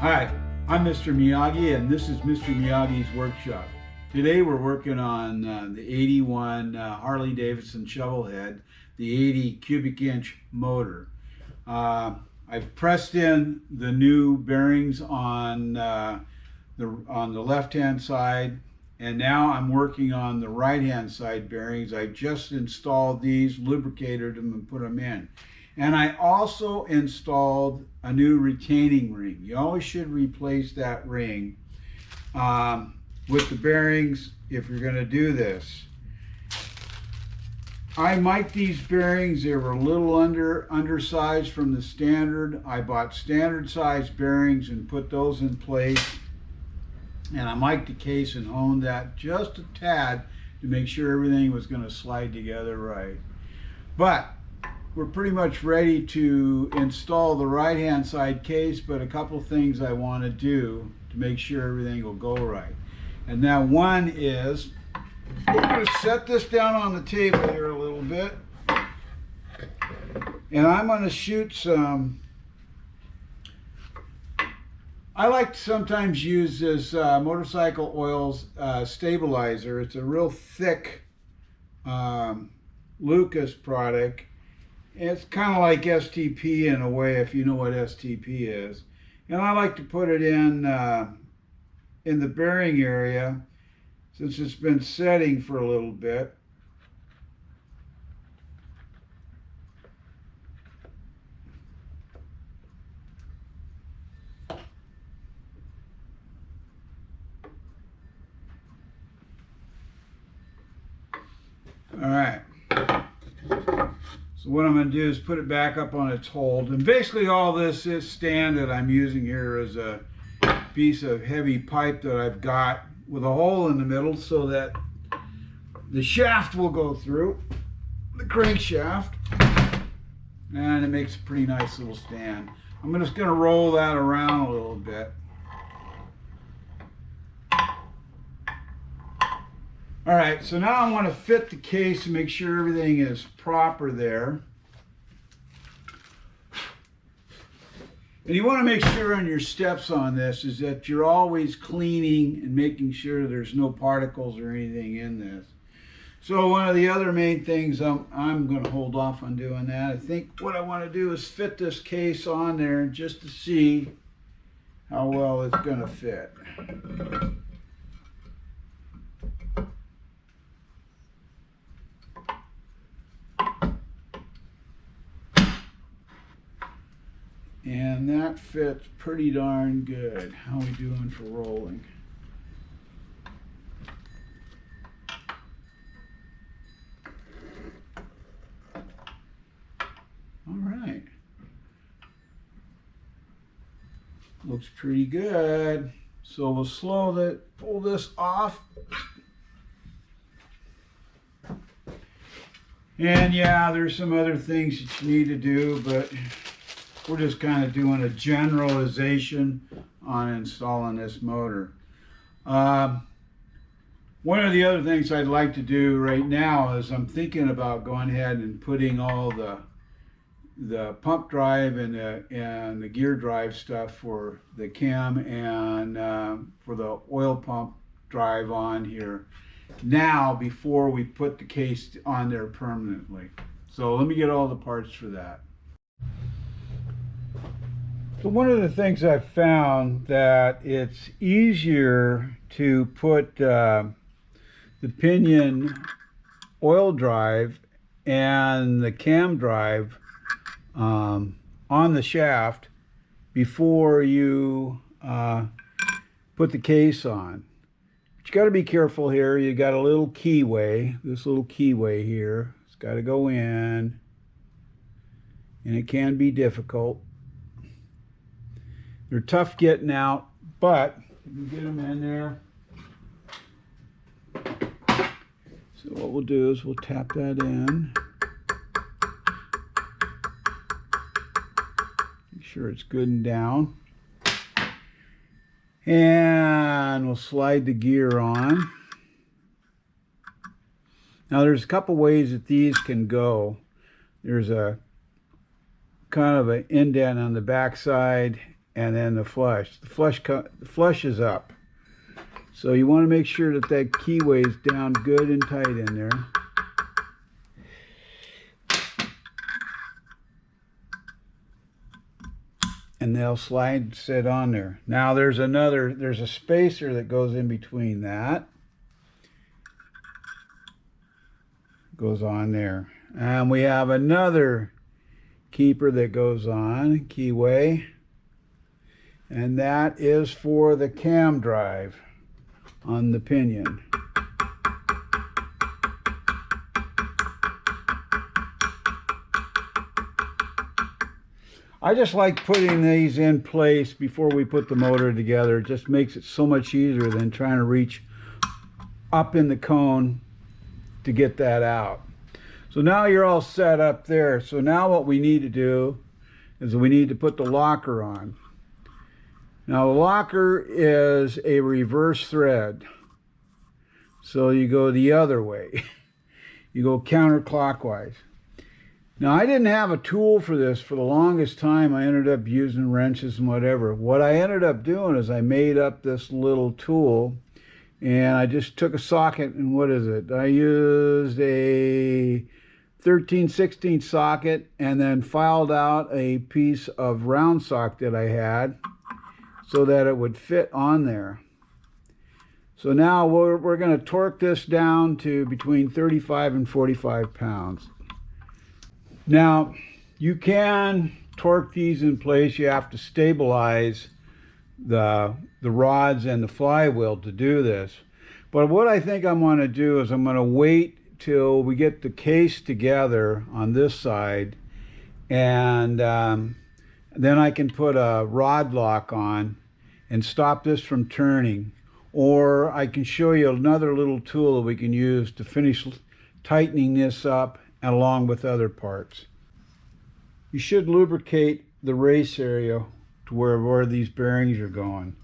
Hi, I'm Mr. Miyagi, and this is Mr. Miyagi's Workshop. Today we're working on the 81 Harley-Davidson Shovelhead, the 80 cubic inch motor. I've pressed in the new bearings on the left-hand side, and now I'm working on the right-hand side bearings. I just installed these, lubricated them, and put them in. And I also installed a new retaining ring. You always should replace that ring with the bearings if you're going to do this. I mic'd these bearings. They were a little undersized from the standard. I bought standard size bearings and put those in place. And I mic'd the case and honed that just a tad to make sure everything was going to slide together right. But we're pretty much ready to install the right-hand side case, but a couple things I want to do to make sure everything will go right. And now one is, we're going to set this down on the table here a little bit. And I'm going to shoot some, I like to sometimes use this motorcycle oils stabilizer. It's a real thick Lucas product. It's kind of like STP in a way, if you know what STP is. And I like to put it in the bearing area since it's been setting for a little bit. All right. So what I'm going to do is put it back up on its hold. And basically all this stand that I'm using here is a piece of heavy pipe that I've got with a hole in the middle so that the shaft will go through, the crankshaft, and it makes a pretty nice little stand. I'm just going to roll that around a little bit. All right, so now I want to fit the case and make sure everything is proper there. And you want to make sure on your steps on this is that you're always cleaning and making sure there's no particles or anything in this. So one of the other main things, I'm going to hold off on doing that. I think what I want to do is fit this case on there just to see how well it's going to fit. And that fits pretty darn good. How are we doing for rolling? All right. Looks pretty good. So we'll pull this off. And yeah, there's some other things that you need to do, but we're just kind of doing a generalization on installing this motor. One of the other things I'd like to do right now is I'm thinking about going ahead and putting all the pump drive and the gear drive stuff for the cam and for the oil pump drive on here now before we put the case on there permanently. So let me get all the parts for that. So one of the things I've found that it's easier to put the pinion oil drive and the cam drive on the shaft before you put the case on. But you got to be careful here. You got a little keyway, this little keyway here. It's got to go in, and it can be difficult. They're tough getting out, but you can get them in there. So what we'll do is we'll tap that in. Make sure it's good and down. And we'll slide the gear on. Now there's a couple ways that these can go. There's a kind of an indent on the back side and then the flush. The flush is up. So you want to make sure that that keyway is down good and tight in there. And they'll slide and sit on there. Now there's a spacer that goes in between that. Goes on there. And we have another keeper that goes on, keyway. And that is for the cam drive on the pinion. I just like putting these in place before we put the motor together. It just makes it so much easier than trying to reach up in the cone to get that out. So now you're all set up there. So now what we need to do is we need to put the locker on. Now the locker is a reverse thread. So you go the other way. You go counterclockwise. Now I didn't have a tool for this for the longest time. I ended up using wrenches and whatever. What I ended up doing is I made up this little tool, and I just took a socket, and what is it? I used a 13/16 socket and then filed out a piece of round sock that I had so that it would fit on there. So now we're going to torque this down to between 35 and 45 pounds. Now, you can torque these in place. You have to stabilize the rods and the flywheel to do this. But what I think I'm going to do is I'm going to wait till we get the case together on this side, and then I can put a rod lock on and stop this from turning. Or I can show you another little tool that we can use to finish tightening this up along with other parts. You should lubricate the race area to where these bearings are going.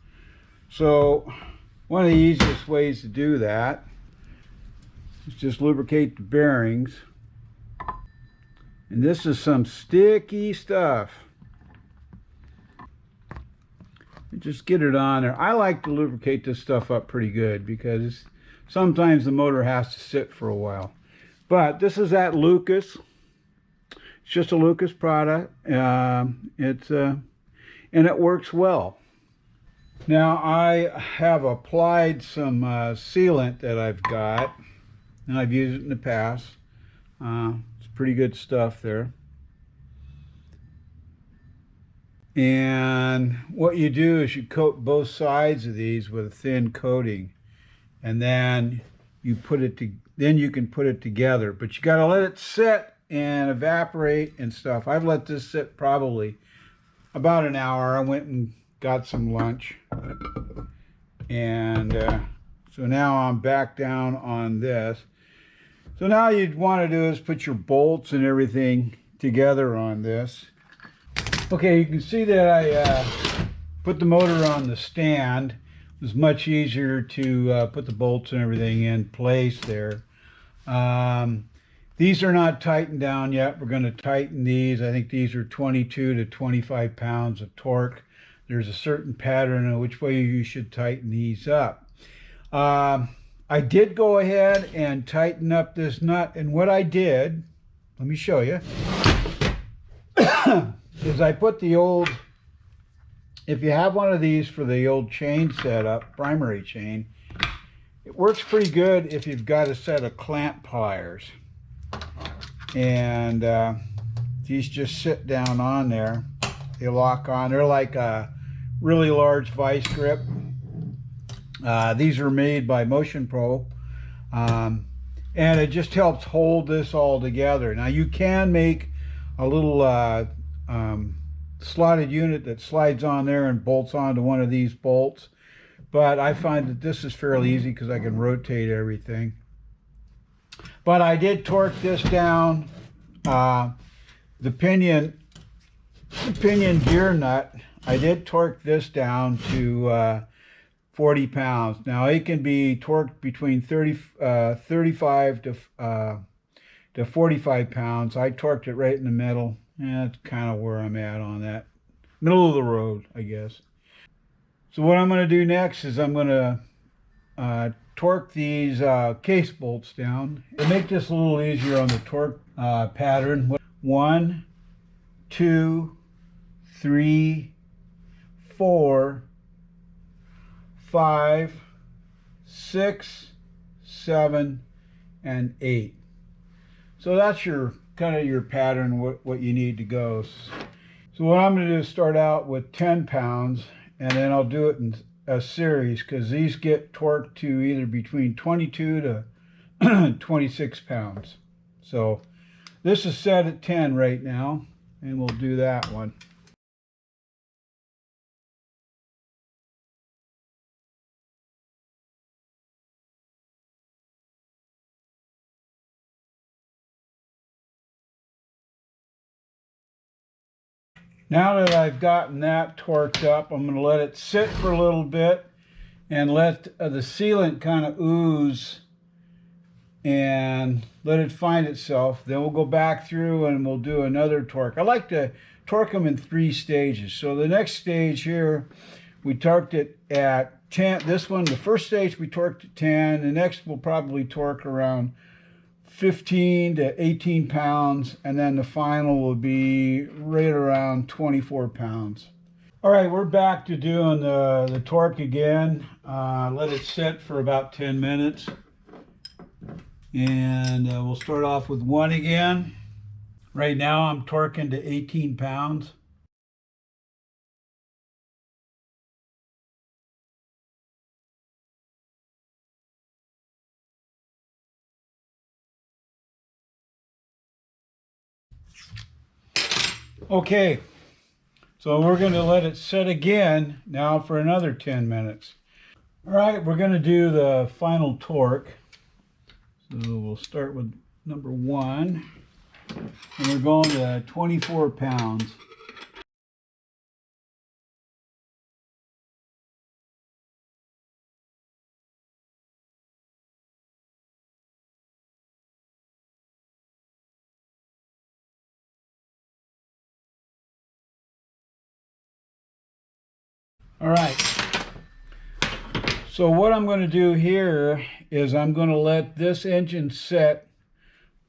So one of the easiest ways to do that is just lubricate the bearings. And this is some sticky stuff. Just get it on there. I like to lubricate this stuff up pretty good because sometimes the motor has to sit for a while. But this is at Lucas. It's just a Lucas product. And it works well. Now I have applied some sealant that I've got, and I've used it in the past. It's pretty good stuff there. And what you do is you coat both sides of these with a thin coating, and then you can put it together. But you got to let it sit and evaporate and stuff. I've let this sit probably about an hour. I went and got some lunch, and so now I'm back down on this. So now you'd want to do is put your bolts and everything together on this. Okay, you can see that I put the motor on the stand. It was much easier to put the bolts and everything in place there. These are not tightened down yet. We're going to tighten these. I think these are 22 to 25 pounds of torque. There's a certain pattern of which way you should tighten these up. I did go ahead and tighten up this nut, and what I did, let me show you, is I put the old, if you have one of these for the old chain setup, primary chain, it works pretty good if you've got a set of clamp pliers. And these just sit down on there. They lock on. They're like a really large vice grip. These are made by Motion Pro. And it just helps hold this all together. Now you can make a little slotted unit that slides on there and bolts onto one of these bolts, but I find that this is fairly easy because I can rotate everything. But I did torque this down. The pinion gear nut, I did torque this down to 40 pounds. Now it can be torqued between 35 to 45 pounds. I torqued it right in the middle. Yeah, that's kind of where I'm at on that middle of the road, I guess. So what I'm going to do next is I'm going to torque these case bolts down. To make this a little easier on the torque pattern, 1, 2, 3, 4, 5, 6, 7, and 8. So that's your kind of your pattern, what you need to go. So what I'm going to do is start out with 10 pounds, and then I'll do it in a series because these get torqued to either between 22 to 26 pounds. So this is set at 10 right now, and we'll do that one. Now that I've gotten that torqued up, I'm going to let it sit for a little bit and let the sealant kind of ooze and let it find itself. Then we'll go back through and we'll do another torque. I like to torque them in 3 stages. So the next stage here, we torqued it at 10. This one, the first stage, we torqued at 10. The next, we'll probably torque around 15 to 18 pounds, and then the final will be right around 24 pounds. All right, we're back to doing the torque again. Let it sit for about 10 minutes. And we'll start off with 1 again. Right now I'm torquing to 18 pounds. Okay, so we're going to let it set again now for another 10 minutes. All right, we're going to do the final torque. So we'll start with number 1, and we're going to 24 pounds. All right, so what I'm going to do here is I'm going to let this engine set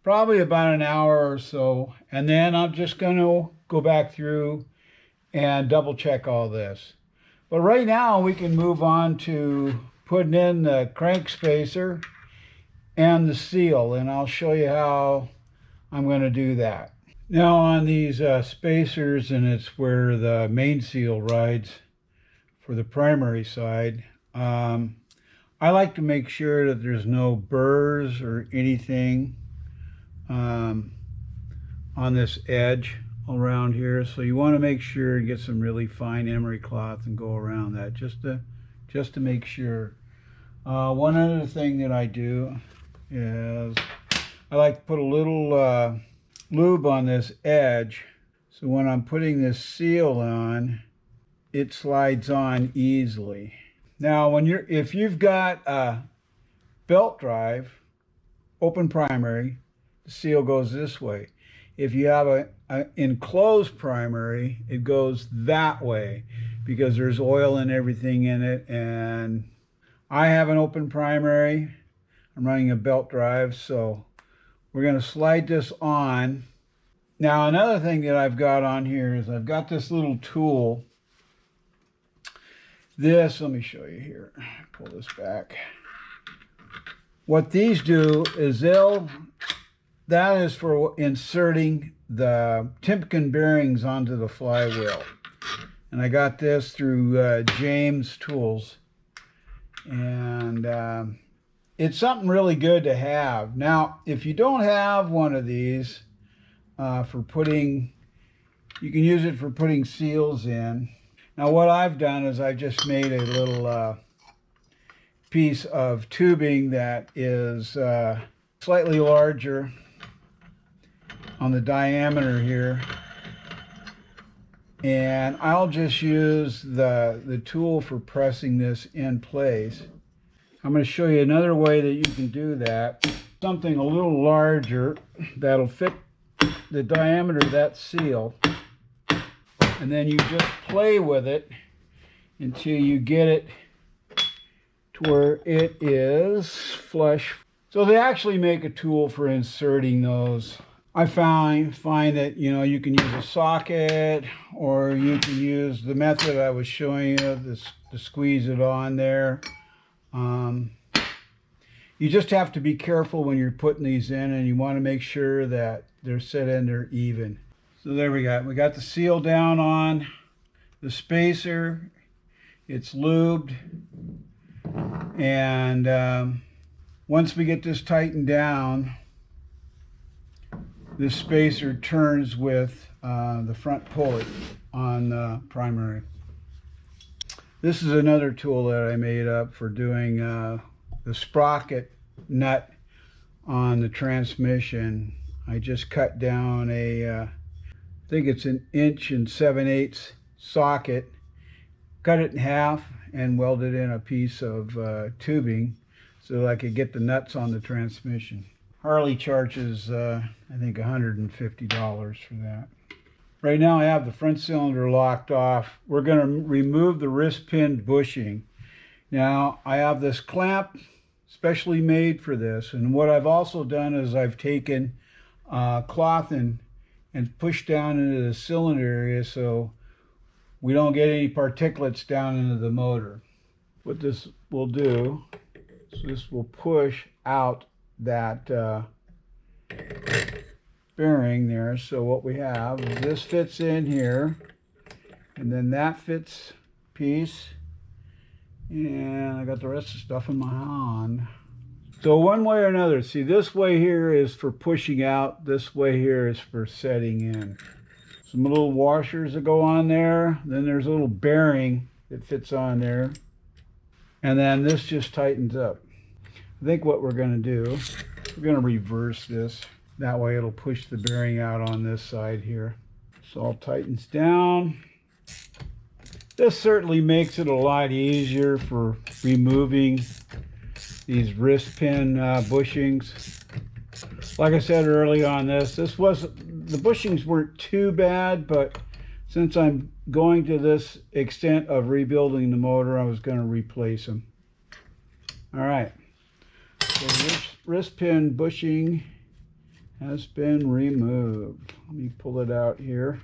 probably about an hour or so, and then I'm just going to go back through and double check all this. But right now we can move on to putting in the crank spacer and the seal, and I'll show you how I'm going to do that. Now on these spacers, and it's where the main seal rides for the primary side, I like to make sure that there's no burrs or anything on this edge around here. So you want to make sure and get some really fine emery cloth and go around that just to make sure. One other thing that I do is I like to put a little lube on this edge, so when I'm putting this seal on, it slides on easily. Now if you've got a belt drive, open primary, the seal goes this way. If you have an enclosed primary, it goes that way because there's oil and everything in it. And I have an open primary. I'm running a belt drive, so we're going to slide this on. Now another thing that I've got on here is I've got this little tool. Let me show you here. Pull this back. What these do is that is for inserting the Timken bearings onto the flywheel. And I got this through James Tools. And it's something really good to have. Now, if you don't have one of these you can use it for putting seals in. Now what I've done is I've just made a little piece of tubing that is slightly larger on the diameter here, and I'll just use the tool for pressing this in place. I'm going to show you another way that you can do that. Something a little larger that'll fit the diameter of that seal. And then you just play with it until you get it to where it is flush. So they actually make a tool for inserting those. I find that, you know, you can use a socket, or you can use the method I was showing you to squeeze it on there. You just have to be careful when you're putting these in, and you want to make sure that they're set in there even. So there we got the seal down on the spacer. It's lubed, and once we get this tightened down, this spacer turns with the front pulley on the primary. This is another tool that I made up for doing the sprocket nut on the transmission. I just cut down I think it's an 1 7/8" socket, cut it in half, and welded in a piece of tubing so that I could get the nuts on the transmission. Harley charges, I think, $150 for that. Right now I have the front cylinder locked off. We're going to remove the wrist pin bushing. Now I have this clamp specially made for this, and what I've also done is I've taken cloth and pushed down into the cylinder area so we don't get any particulates down into the motor. What this will do is this will push out that bearing there. So what we have is this fits in here, and then that fits piece, and I got the rest of the stuff in my hand. So one way or another, see, this way here is for pushing out, this way here is for setting in. Some little washers that go on there, then there's a little bearing that fits on there, and then this just tightens up. I think what we're going to do, we're going to reverse this. That way it'll push the bearing out on this side here. So all tightens down. This certainly makes it a lot easier for removing these wrist pin bushings. Like I said early on the bushings weren't too bad, but since I'm going to this extent of rebuilding the motor, I was going to replace them. All right, so this wrist pin bushing has been removed. Let me pull it out here,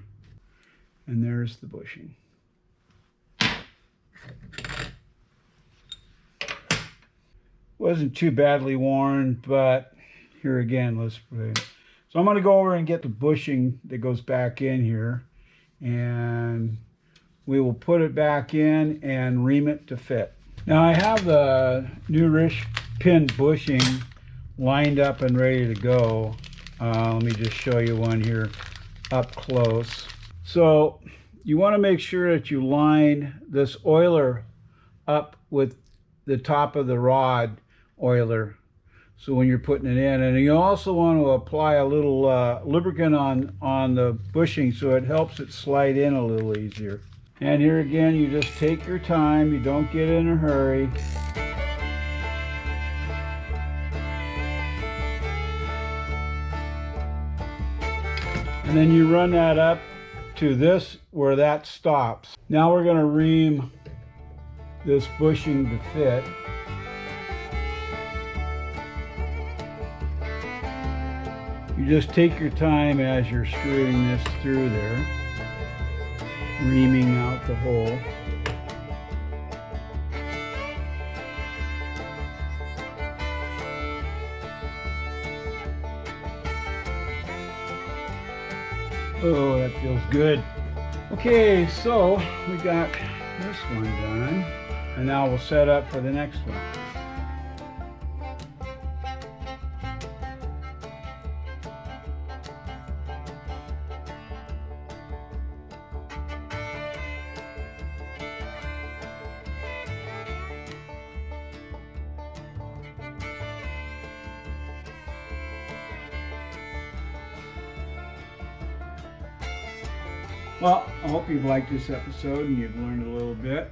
and there's the bushing. Wasn't too badly worn, but here again, let's put it. So I'm going to go over and get the bushing that goes back in here, and we will put it back in and ream it to fit. Now I have the new wrist pin bushing lined up and ready to go. Let me just show you one here up close. So you want to make sure that you line this oiler up with the top of the rod oiler, so when you're putting it in, and you also want to apply a little lubricant on the bushing so it helps it slide in a little easier. And here again, you just take your time, you don't get in a hurry. And then you run that up to this where that stops. Now we're going to ream this bushing to fit. You just take your time as you're screwing this through there, reaming out the hole. Oh, that feels good. Okay, so we got this one done, and now we'll set up for the next one. Well, I hope you've liked this episode and you've learned a little bit.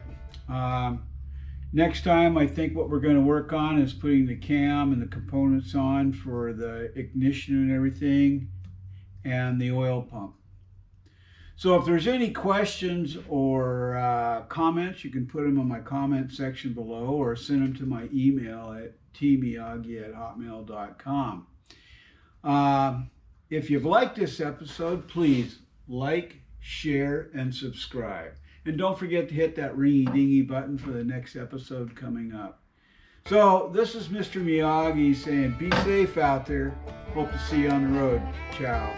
Next time, I think what we're going to work on is putting the cam and the components on for the ignition and everything, and the oil pump. So if there's any questions or comments, you can put them in my comment section below or send them to my email at tmiyagi@hotmail.com. If you've liked this episode, please like, share, and subscribe. And don't forget to hit that ringy-dingy button for the next episode coming up. So this is Mr. Miyagi saying be safe out there. Hope to see you on the road. Ciao.